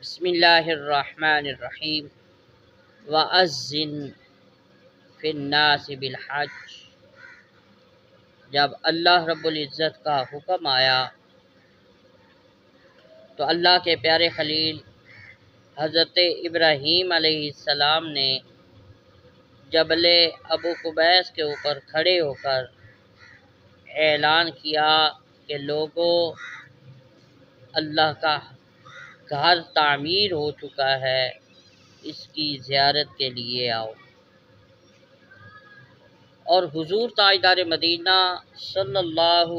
بسم اللہ الرحمن الرحیم وَأَذِّن فِي النَّاسِ بِالْحَجِّ۔ جب اللہ رب العزت کا حکم آیا تو اللہ کے پیارے خلیل حضرت ابراہیم علیہ السلام نے جبل ابو قبیس کے اوپر کھڑے ہو کر اعلان کیا کہ لوگوں، اللہ کا گھر تعمیر ہو چکا ہے، اس کی زیارت کے لیے آؤ۔ اور حضور تاجدار مدینہ صلی اللہ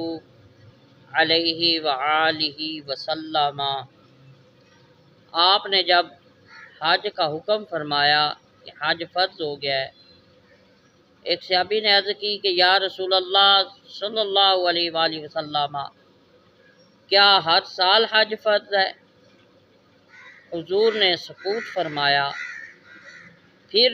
علیہ وآلہ وسلم آپ نے جب حج کا حکم فرمایا کہ حج فرض ہو گیا ہے، ایک صحابی نے عرض کی کہ یا رسول اللہ صلی اللہ علیہ وآلہ وسلم، کیا ہر سال حج فرض ہے؟ حضور نے سکوت فرمایا۔ پھر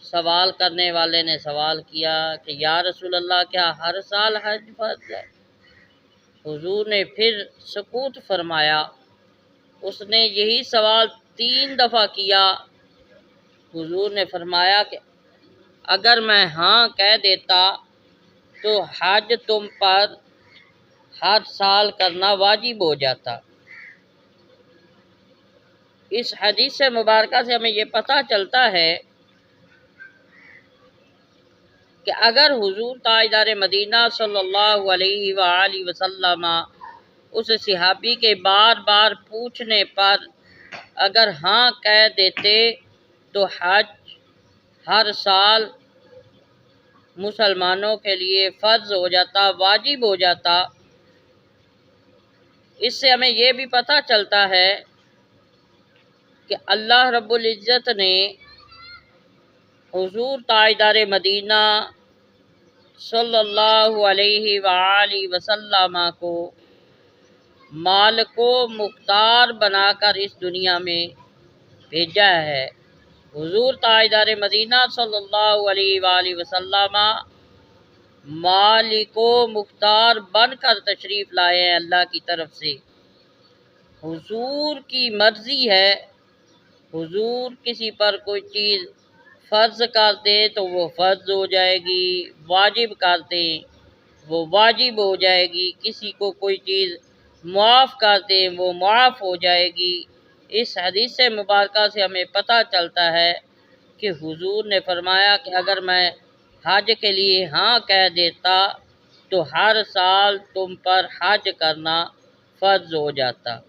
سوال کرنے والے نے سوال کیا کہ یا رسول اللہ، کیا ہر سال حج فرض ہے؟ حضور نے پھر سکوت فرمایا۔ اس نے یہی سوال 3 دفعہ کیا۔ حضور نے فرمایا کہ اگر میں ہاں کہہ دیتا تو حج تم پر ہر سال کرنا واجب ہو جاتا۔ اس حدیث مبارکہ سے ہمیں یہ پتہ چلتا ہے کہ اگر حضور تاجدار مدینہ صلی اللہ علیہ وآلہ وسلم اس صحابی کے بار بار پوچھنے پر اگر ہاں کہہ دیتے تو حج ہر سال مسلمانوں کے لیے فرض ہو جاتا، واجب ہو جاتا۔ اس سے ہمیں یہ بھی پتہ چلتا ہے کہ اللہ رب العزت نے حضور تاجدار مدینہ صلی اللہ علیہ وآلہ وسلم کو مالک و مختار بنا کر اس دنیا میں بھیجا ہے۔ حضور تاجدار مدینہ صلی اللہ علیہ وآلہ وسلم مالک و مختار بن کر تشریف لائے ہیں اللہ کی طرف سے۔ حضور کی مرضی ہے، حضور کسی پر کوئی چیز فرض کر دے تو وہ فرض ہو جائے گی، واجب کر دیں وہ واجب ہو جائے گی، کسی کو کوئی چیز معاف کر دیں وہ معاف ہو جائے گی۔ اس حدیث مبارکہ سے ہمیں پتہ چلتا ہے کہ حضور نے فرمایا کہ اگر میں حج کے لیے ہاں کہہ دیتا تو ہر سال تم پر حج کرنا فرض ہو جاتا۔